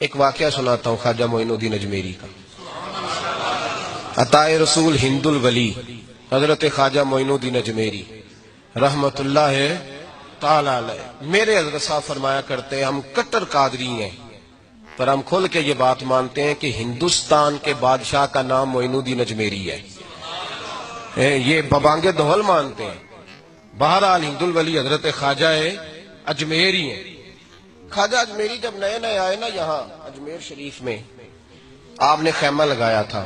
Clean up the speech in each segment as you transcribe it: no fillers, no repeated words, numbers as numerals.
ایک واقعہ سناتا ہوں خواجہ معین الدین اجمیری کا. عطائے رسول ہند الولی حضرت خواجہ معین الدین اجمیری رحمت اللہ تعالی علیہ. میرے حضرت صاحب فرمایا کرتے ہیں ہم کٹر قادری ہیں، پر ہم کھل کے یہ بات مانتے ہیں کہ ہندوستان کے بادشاہ کا نام معین الدین اجمیری ہے. یہ ببانگ دہل مانتے ہیں. بہرحال ہند الولی حضرت خواجہ اجمیری ہیں. خواجہ اجمیری جب نئے نئے آئے نا یہاں اجمیر شریف میں، آپ نے خیمہ لگایا تھا،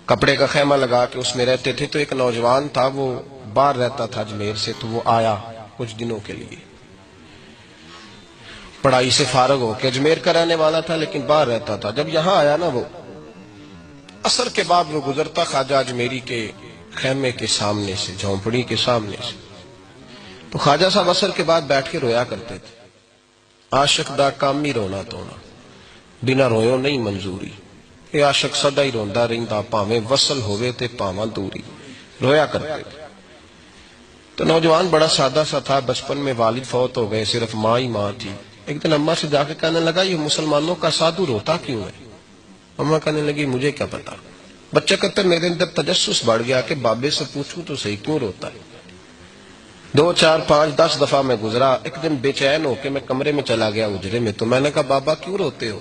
کپڑے کا خیمہ لگا کے اس میں رہتے تھے. تو ایک نوجوان تھا، وہ باہر رہتا تھا اجمیر سے، تو وہ آیا کچھ دنوں کے لیے. پڑھائی سے فارغ ہو کے اجمیر کا رہنے والا تھا لیکن باہر رہتا تھا. جب یہاں آیا نا، وہ عصر کے بعد وہ گزرتا خواجہ اجمیری کے خیمے کے سامنے سے، جھونپڑی کے سامنے سے، تو خواجہ صاحب عصر کے بعد بیٹھ کے رویا کرتے تھے. عاشق دا کام ہی رونا تونا، بنا رویوں نہیں منظوری. اے عاشق سدا ہی روندا رہندا، پاویں وصل ہوئے تے پاواں دوری. رویا کرتے تھے. تو نوجوان بڑا سادہ سا تھا، بچپن میں والد فوت ہو گئے، صرف ماں ہی ماں تھی. ایک دن اماں سے جا کے کہنے لگا یہ مسلمانوں کا سادھو روتا کیوں ہے؟ اماں کہنے لگی مجھے کیا پتا. بچہ کہتا میرے اندر تجسس بڑھ گیا کہ بابے سے پوچھوں تو صحیح کیوں روتا ہے. 2 4 5 10 دفعہ میں گزرا. ایک دن بے چین ہو کے میں کمرے میں چلا گیا اجرے میں. تو میں نے کہا بابا کیوں روتے ہو؟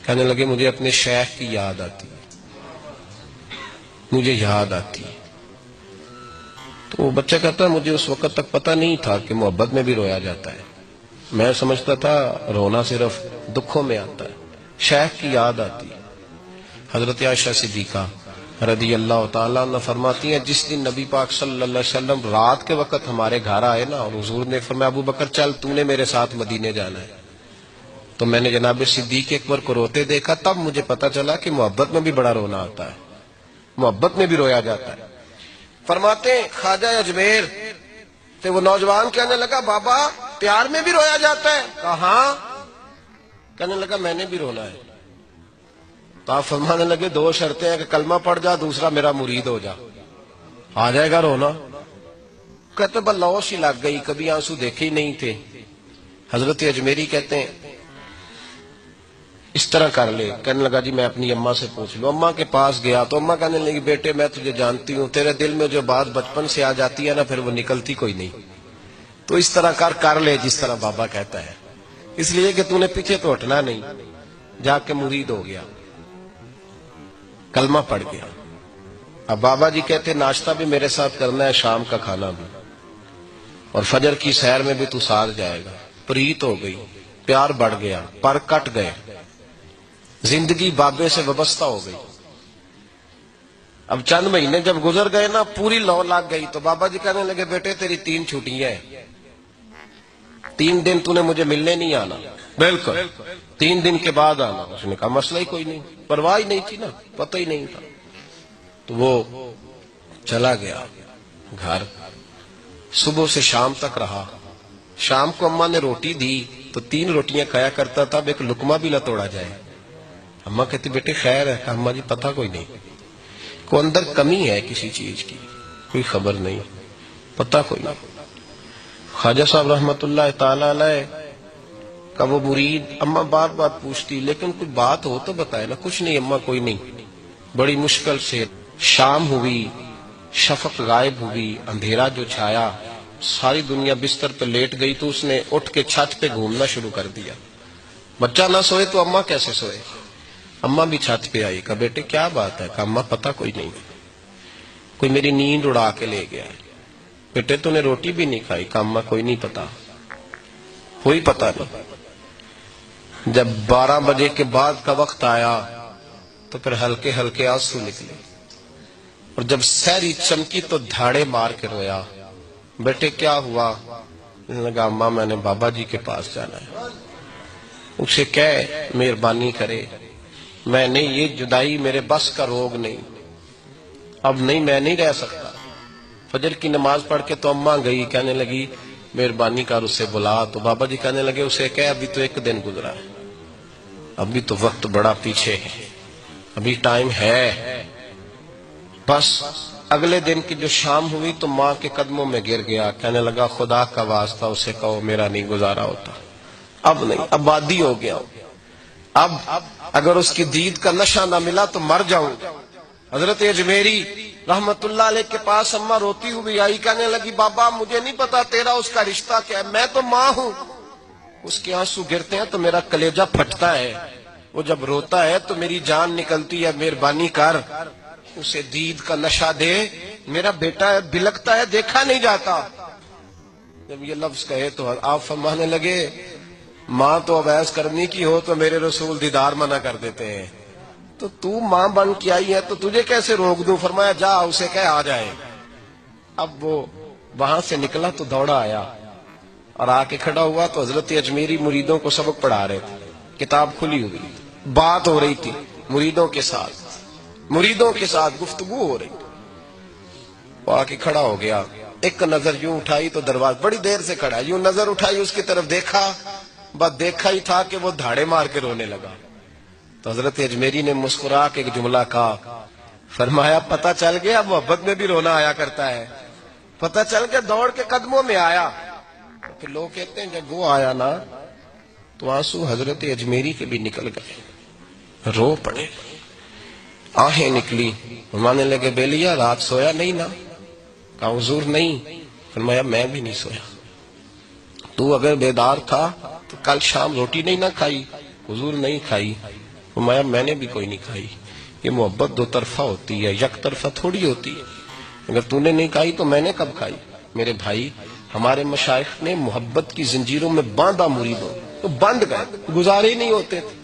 کہنے لگے مجھے اپنے شیخ کی یاد آتی ہے، مجھے یاد آتی ہے. تو بچہ کہتا مجھے اس وقت تک پتہ نہیں تھا کہ محبت میں بھی رویا جاتا ہے. میں سمجھتا تھا رونا صرف دکھوں میں آتا ہے. شیخ کی یاد آتی ہے. حضرت عائشہ صدیقہ رضی اللہ تعالیٰ عنہ فرماتی ہیں جس دن نبی پاک صلی اللہ علیہ وسلم رات کے وقت ہمارے گھر آئے نا، اور حضور نے فرمایا ابو بکر چل تو نے میرے ساتھ مدینے جانا ہے، تو میں نے جناب صدیق اکبر کو روتے دیکھا. تب مجھے پتا چلا کہ محبت میں بھی بڑا رونا آتا ہے، محبت میں بھی رویا جاتا ہے. فرماتے ہیں خواجہ اجمیر تو وہ نوجوان کہنے لگا بابا پیار میں بھی رویا جاتا ہے؟ کہا ہاں. کہنے لگا میں نے بھی رونا ہے. تو آپ فرمانے لگے 2 شرطیں ہیں کہ کلمہ پڑھ جا، دوسرا میرا مرید ہو جا، آ جائے گا رونا. کہتے بلوش ہی لگ گئی، کبھی آنسو دیکھے ہی نہیں تھے. حضرت اجمیری کہتے ہیں اس طرح کر لے. کہنے لگا جی میں اپنی اماں سے پوچھ لوں. اماں کے پاس گیا تو اماں کہنے لگی بیٹے میں تجھے جانتی ہوں، تیرے دل میں جو بات بچپن سے آ جاتی ہے نا پھر وہ نکلتی کوئی نہیں. تو اس طرح کر لے جس طرح بابا کہتا ہے، اس لیے کہ تو نے پیچھے تو ہٹنا نہیں. جا کے مرید ہو گیا، کلمہ پڑھ گیا. اب بابا جی کہتے ناشتہ بھی میرے ساتھ کرنا ہے، شام کا کھانا بھی، اور فجر کی سیر میں بھی تو ساتھ جائے گا. پریت ہو گئی، پیار بڑھ گیا، پر کٹ گئے، زندگی بابے سے وابستہ ہو گئی. اب چند مہینے جب گزر گئے نا پوری لو لگ گئی. تو بابا جی کہنے لگے بیٹے تیری 3 چھٹیاں ہیں، 3 دن تو نے مجھے ملنے نہیں آنا. بالکل 3 دن کے بعد آنا. اس نے کہا مسئلہ ہی کوئی نہیں، پرواہ ہی نہیں تھی نا، پتہ ہی نہیں تھا. تو وہ چلا گیا گھر، صبح سے شام تک رہا. شام کو اماں نے روٹی دی تو 3 روٹیاں کھایا کرتا تھا، اب ایک لقمہ بھی نہ توڑا جائے. اماں کہتی بیٹے خیر ہے؟ کہا اماں جی پتہ کوئی نہیں، کوئی اندر کمی ہے کسی چیز کی، کوئی خبر نہیں، پتہ کوئی نہیں. خواجہ صاحب رحمت اللہ تعالی علیہ کا وہ مرید اماں بار بار پوچھتی لیکن کوئی بات ہو تو بتائے نا. کچھ نہیں اماں کوئی نہیں. بڑی مشکل سے شام ہوئی، شفق غائب ہوئی، اندھیرا جو چھایا، ساری دنیا بستر پہ لیٹ گئی. تو اس نے اٹھ کے چھت پہ گھومنا شروع کر دیا. بچہ نہ سوئے تو اماں کیسے سوئے؟ اماں بھی چھت پہ آئی. کہا بیٹے کیا بات ہے؟ کہا اماں پتہ کوئی نہیں، کوئی میری نیند اڑا کے لے گیا. بیٹے تو نے روٹی بھی نہیں کھائی؟ کہا اماں کوئی نہیں پتا، کوئی پتہ نہیں. جب 12 بجے کے بعد کا وقت آیا تو پھر ہلکے ہلکے آنسو نکلے، اور جب سحری چمکی تو دھاڑے مار کے رویا. بیٹے کیا ہوا؟ لگا اماں میں نے بابا جی کے پاس جانا ہے، اسے کہے مہربانی کرے، میں نہیں، یہ جدائی میرے بس کا روگ نہیں، اب نہیں میں نہیں رہ سکتا. فجر کی نماز پڑھ کے تو اماں گئی، کہنے لگی مہربانی کر اسے بلا. تو بابا جی کہنے لگے اسے کہے ابھی تو 1 دن گزرا ہے، ابھی تو وقت بڑا پیچھے ہے، ابھی ٹائم ہے، بس اگلے دن کی جو شام ہوئی تو ماں کے قدموں میں گر گیا، کہنے لگا خدا کا واسطہ اسے کہو میرا نہیں گزارا ہوتا، اب نہیں، اب عادی ہو گیا، اب اگر اس کی دید کا نشہ نہ ملا تو مر جاؤں۔ حضرت اجمیری رحمت اللہ علیہ کے پاس اماں روتی ہوئی آئی، کہنے لگی بابا مجھے نہیں پتا تیرا اس کا رشتہ کیا ہے، میں تو ماں ہوں۔ اس کے آنسو گرتے ہیں تو میرا کلیجہ پھٹتا ہے، وہ جب روتا ہے تو میری جان نکلتی ہے، مہربانی کر اسے دید کا نشہ دے، میرا بیٹا ہے بلکتا ہے دیکھا نہیں جاتا۔ جب یہ لفظ کہے تو آپ فرمانے لگے ماں تو اب ایس کرنی کی ہو تو میرے رسول دیدار منع کر دیتے ہیں، تو ماں بن کے آئی ہے تو تجھے کیسے روک دوں؟ فرمایا جا اسے کہہ آ جائے۔ اب وہ وہاں سے نکلا تو دوڑا آیا اور آ کے کھڑا ہوا تو حضرت اجمیری مریدوں کو سبق پڑھا رہے تھے، کتاب کھلی ہوئی، بات ہو رہی تھی مریدوں کے ساتھ گفتگو ہو رہی تھی۔ وہ آ کے کھڑا ہو گیا، ایک نظر یوں اٹھائی تو دروازہ، بڑی دیر سے کھڑا، یوں نظر اٹھائی اس کی طرف دیکھا، بس دیکھا ہی تھا کہ وہ دھاڑے مار کے رونے لگا۔ تو حضرت اجمیری نے مسکرا کے ایک جملہ کہا، فرمایا پتہ چل گیا محبت میں بھی رونا آیا کرتا ہے، پتہ چل گیا، دوڑ کے قدموں میں آیا۔ پھر لوگ کہتے ہیں جب وہ آیا نا تو آنسو حضرت اجمیری کے بھی نکل گئے، رو پڑے، آہیں نکلی، فرمانے لگے بیلیا رات سویا نہیں نا؟ کہا حضور نہیں۔ فرمایا میں بھی نہیں سویا، تو اگر بیدار تھا تو کل شام روٹی نہیں نہ کھائی؟ حضور نہیں کھائی۔ فرمایا میں نے بھی کوئی نہیں کھائی۔ یہ محبت دو طرفہ ہوتی ہے، یک طرفہ تھوڑی ہوتی ہے، اگر تو نے نہیں کھائی تو میں نے کب کھائی؟ میرے بھائی ہمارے مشائخ نے محبت کی زنجیروں میں باندھا مریدوں تو بند گئے، گزارے ہی نہیں ہوتے تھے۔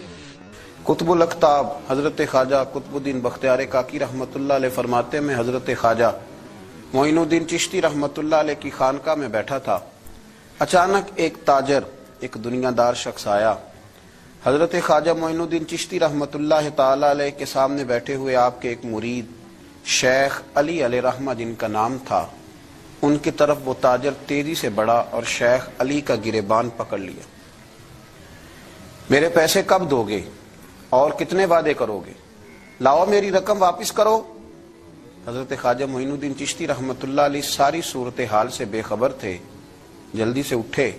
قطب الاقطاب حضرت خواجہ قطب الدین بختیار کاکی رحمت اللہ علیہ فرماتے میں حضرت خواجہ معین الدین چشتی رحمت اللہ علیہ کی خانقاہ میں بیٹھا تھا، اچانک ایک تاجر، ایک دنیا دار شخص آیا، حضرت خواجہ معین الدین چشتی رحمت اللہ تعالی علیہ کے سامنے بیٹھے ہوئے آپ کے ایک مرید شیخ علی علیہ رحمہ جن کا نام تھا، ان کی طرف وہ تاجر تیزی سے بڑھا اور شیخ علی کا گریبان پکڑ لیا۔ میرے پیسے کب دو گے اور کتنے وعدے کرو گے؟ لاؤ میری رقم واپس کرو۔ حضرت خواجہ معین الدین چشتی رحمت اللہ علیہ ساری صورتحال سے بے خبر تھے، جلدی سے اٹھے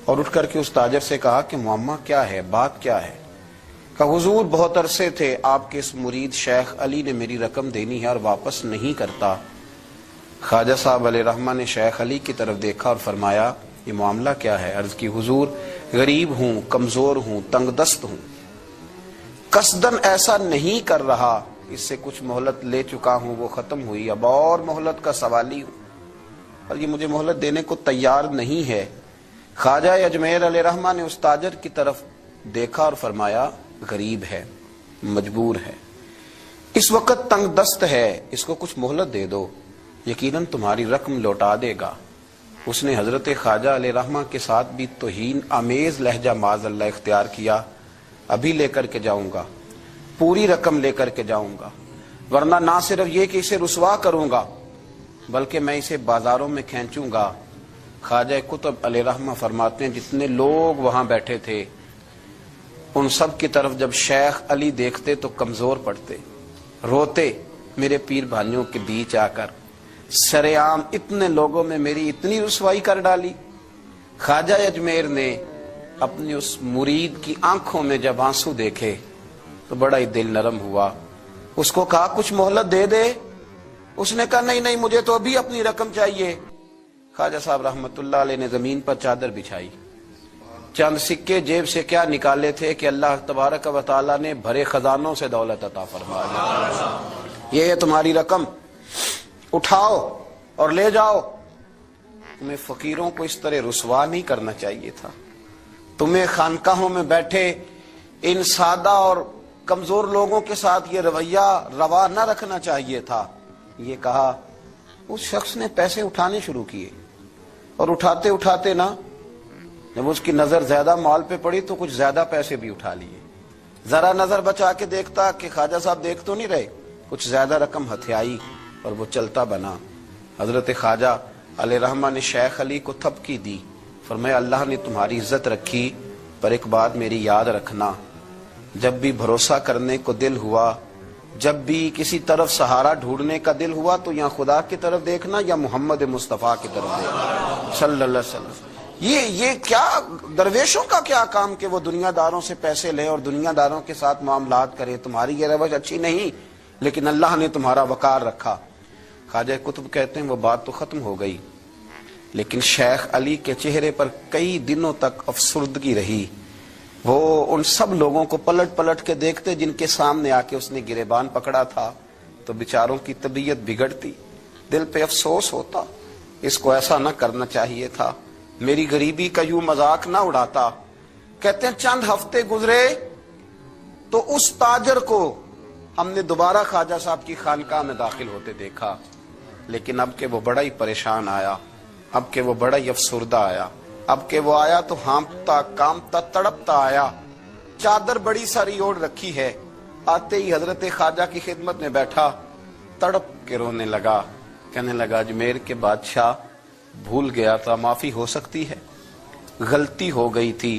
اور اٹھ کر کے اس تاجر سے کہا کہ معمہ کیا ہے، بات کیا ہے؟ کہا حضور بہت عرصے تھے آپ کے اس مرید شیخ علی نے میری رقم دینی ہے اور واپس نہیں کرتا۔ خواجہ صاحب علیہ رحمہ نے شیخ علی کی طرف دیکھا اور فرمایا یہ معاملہ کیا ہے؟ عرض کی حضور غریب ہوں، کمزور ہوں، تنگ دست ہوں، قصدن ایسا نہیں کر رہا، اس سے کچھ مہلت لے چکا ہوں وہ ختم ہوئی، اب اور مہلت کا سوالی ہوں اور یہ مجھے مہلت دینے کو تیار نہیں ہے۔ خواجہ اجمیر علیہ رحمہ نے اس تاجر کی طرف دیکھا اور فرمایا غریب ہے، مجبور ہے، اس وقت تنگ دست ہے، اس کو کچھ مہلت دے دو، یقیناً تمہاری رقم لوٹا دے گا۔ اس نے حضرت خواجہ علیہ رحمہ کے ساتھ بھی توہین آمیز لہجہ معاذ اللہ اختیار کیا، ابھی لے کر کے جاؤں گا، پوری رقم لے کر کے جاؤں گا، ورنہ نہ صرف یہ کہ اسے رسوا کروں گا بلکہ میں اسے بازاروں میں کھینچوں گا۔ خواجہ قطب علیہ رحمہ فرماتے ہیں جتنے لوگ وہاں بیٹھے تھے ان سب کی طرف جب شیخ علی دیکھتے تو کمزور پڑتے، روتے، میرے پیر بھائیوں کے بیچ آ کر سرے عام اتنے لوگوں میں میری اتنی رسوائی کر ڈالی۔ خواجہ اجمیر نے اپنی اس مرید کی آنکھوں میں جب آنسو دیکھے تو بڑا ہی دل نرم ہوا، اس کو کہا کچھ مہلت دے دے، اس نے کہا نہیں نہیں مجھے تو ابھی اپنی رقم چاہیے۔ خواجہ صاحب رحمت اللہ علیہ نے زمین پر چادر بچھائی، چند سکے جیب سے کیا نکالے تھے کہ اللہ تبارک و تعالیٰ نے بھرے خزانوں سے دولت عطا فرما دی، یہ ہے تمہاری رقم، اٹھاؤ اور لے جاؤ۔ تمہیں فقیروں کو اس طرح رسوا نہیں کرنا چاہیے تھا، تمہیں خانقاہوں میں بیٹھے ان سادہ اور کمزور لوگوں کے ساتھ یہ رویہ روا نہ رکھنا چاہیے تھا۔ یہ کہا اس شخص نے پیسے اٹھانے شروع کیے اور اٹھاتے اٹھاتے نا جب اس کی نظر زیادہ مال پہ پڑی تو کچھ زیادہ پیسے بھی اٹھا لیے، ذرا نظر بچا کے دیکھتا کہ خواجہ صاحب دیکھ تو نہیں رہے، کچھ زیادہ رقم ہتھیائی اور وہ چلتا بنا۔ حضرت خواجہ علیہ رحمہ نے شیخ علی کو تھپکی دی، فرمایا اللہ نے تمہاری عزت رکھی، پر ایک بات میری یاد رکھنا، جب بھی بھروسہ کرنے کو دل ہوا جب بھی کسی طرف سہارا ڈھونڈنے کا دل ہوا تو یا خدا کی طرف دیکھنا یا محمد مصطفیٰ کی طرف دیکھنا صلی اللہ علیہ وسلم۔ یہ کیا درویشوں کا کیا کام کہ وہ دنیا داروں سے پیسے لے اور دنیا داروں کے ساتھ معاملات کرے، تمہاری یہ روش اچھی نہیں، لیکن اللہ نے تمہارا وقار رکھا۔ خواجہ قطب کہتے ہیں وہ بات تو ختم ہو گئی، لیکن شیخ علی کے چہرے پر کئی دنوں تک افسردگی رہی۔ وہ ان سب لوگوں کو پلٹ پلٹ کے دیکھتے جن کے سامنے آ کے اس نے گریبان پکڑا تھا، تو بیچاروں کی طبیعت بگڑتی، دل پہ افسوس ہوتا، اس کو ایسا نہ کرنا چاہیے تھا، میری غریبی کا یوں مذاق نہ اڑاتا۔ کہتے ہیں چند ہفتے گزرے تو اس تاجر کو ہم نے دوبارہ خواجہ صاحب کی خانقاہ میں داخل ہوتے دیکھا، لیکن اب کہ وہ بڑا ہی پریشان آیا، اب کہ وہ بڑا ہی افسردہ آیا، اب کہ وہ آیا تو ہانپتا کامتا تڑپتا آیا، چادر بڑی ساری اوڑھ رکھی ہے، آتے ہی حضرت خواجہ کی خدمت میں بیٹھا، تڑپ کے رونے لگا، کہنے لگا اجمیر کے بادشاہ بھول گیا تھا، معافی ہو سکتی ہے، غلطی ہو گئی تھی،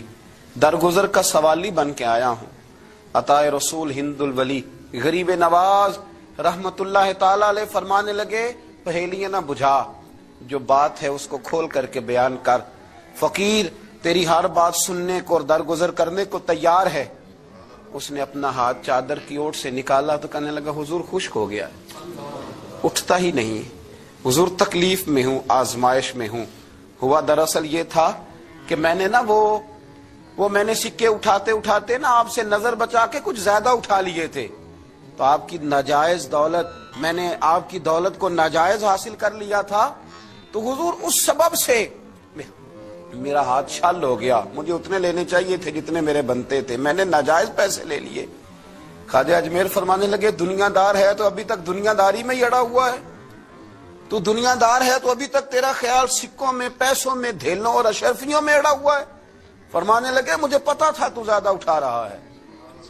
درگزر کا سوالی بن کے آیا ہوں۔ عطائے رسول ہند الولی غریب نواز رحمت اللہ تعالی علیہ فرمانے لگے پہیلیاں نہ بجھا، جو بات ہے اس کو کھول کر کے بیان کر، فقیر تیری ہر بات سننے کو اور درگزر کرنے کو تیار ہے۔ اس نے اپنا ہاتھ چادر کی اوٹ سے نکالا تو کہنے لگا حضور خشک ہو گیا، اٹھتا ہی نہیں حضور، تکلیف میں ہوں، آزمائش میں ہوں۔ ہوا دراصل یہ تھا کہ میں نے نا وہ میں نے سکے اٹھاتے اٹھاتے نا آپ سے نظر بچا کے کچھ زیادہ اٹھا لیے تھے، تو آپ کی ناجائز دولت، میں نے آپ کی دولت کو ناجائز حاصل کر لیا تھا، تو حضور اس سبب سے میرا ہاتھ چھل ہو گیا، مجھے اتنے لینے چاہیے تھے جتنے میرے بنتے تھے، میں نے ناجائز پیسے لے لیے۔ خواجہ اجمیر فرمانے لگے دنیا دار ہے تو ابھی تک دنیا داری میں ہی اڑا ہوا ہے، تو دنیا دار ہے تو ابھی تک تیرا خیال سکوں میں، پیسوں میں، دھیلوں اور اشرفیوں میں اڑا ہوا ہے۔ فرمانے لگے مجھے پتا تھا تو زیادہ اٹھا رہا ہے،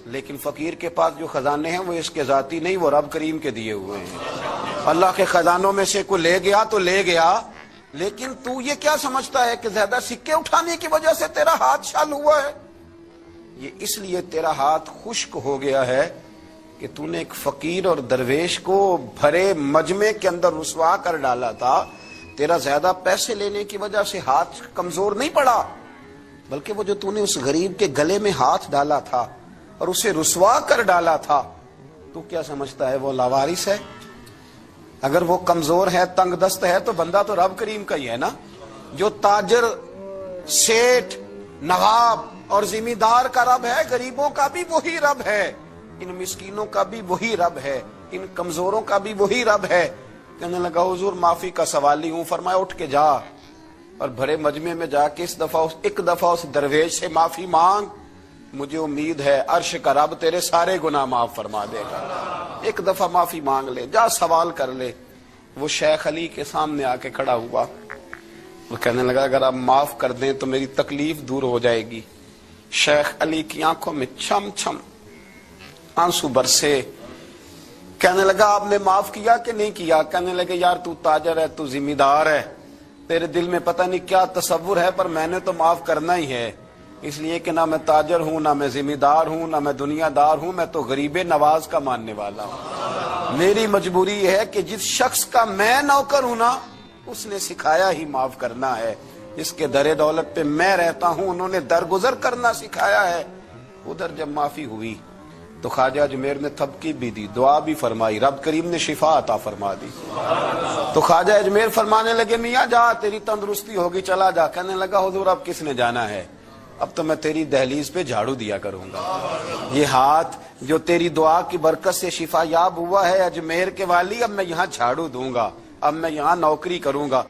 لیکن فقیر کے پاس جو خزانے ہیں وہ اس کے ذاتی نہیں، وہ رب کریم کے دیے ہوئے ہیں۔ اللہ کے خزانوں میں سے کوئی لے گیا تو لے گیا، لیکن تو یہ کیا سمجھتا ہے کہ زیادہ سکے اٹھانے کی وجہ سے تیرا ہاتھ چھل ہوا ہے؟ یہ اس لیے تیرا ہاتھ خشک ہو گیا ہے کہ تو نے ایک فقیر اور درویش کو بھرے مجمع کے اندر رسوا کر ڈالا تھا۔ تیرا زیادہ پیسے لینے کی وجہ سے ہاتھ کمزور نہیں پڑا، بلکہ وہ جو تو نے اس غریب کے گلے میں ہاتھ ڈالا تھا اور اسے رسوا کر ڈالا تھا، تو کیا سمجھتا ہے وہ لاوارث ہے؟ اگر وہ کمزور ہے، تنگ دست ہے، تو بندہ تو رب کریم کا ہی ہے نا۔ جو تاجر، سیٹھ، نواب اور ذمہ دار کا رب ہے، غریبوں کا بھی وہی رب ہے، ان مسکینوں کا بھی وہی رب ہے، ان کمزوروں کا بھی وہی رب ہے۔ کہنے لگا حضور معافی کا سوالی ہوں۔ فرمایا اٹھ کے جا اور بھرے مجمع میں جا کے ایک دفعہ اس درویش سے معافی مانگ، مجھے امید ہے عرش کا رب تیرے سارے گناہ معاف فرما دے گا۔ ایک دفعہ معافی مانگ لے، جا سوال کر لے۔ وہ شیخ علی کے سامنے آ کے کھڑا ہوا، وہ کہنے لگا اگر آپ معاف کر دیں تو میری تکلیف دور ہو جائے گی۔ شیخ علی کی آنکھوں میں چھم چھم آنسو برسے، کہنے لگا آپ نے معاف کیا کہ نہیں کیا؟ کہنے لگے یار تو تاجر ہے، تو ذمہ دار ہے، تیرے دل میں پتہ نہیں کیا تصور ہے، پر میں نے تو معاف کرنا ہی ہے، اس لیے کہ نہ میں تاجر ہوں، نہ میں ذمہ دار ہوں، نہ میں دنیا دار ہوں، میں تو غریب نواز کا ماننے والا ہوں۔ میری مجبوری یہ ہے کہ جس شخص کا میں نوکر ہوں نا، اس نے سکھایا ہی معاف کرنا ہے، جس کے در دولت پہ میں رہتا ہوں انہوں نے درگزر کرنا سکھایا ہے۔ ادھر جب معافی ہوئی تو خواجہ اجمیر نے تھپکی بھی دی، دعا بھی فرمائی، رب کریم نے شفا عطا فرما دی۔ تو خواجہ اجمیر فرمانے لگے میاں جا، تیری تندرستی ہوگی، چلا جا۔ کہنے لگا حضور اب کس نے جانا ہے، اب تو میں تیری دہلیز پہ جھاڑو دیا کروں گا۔ یہ ہاتھ جو تیری دعا کی برکت سے شفا یاب ہوا ہے اجمیر کے والی، اب میں یہاں جھاڑو دوں گا، اب میں یہاں نوکری کروں گا۔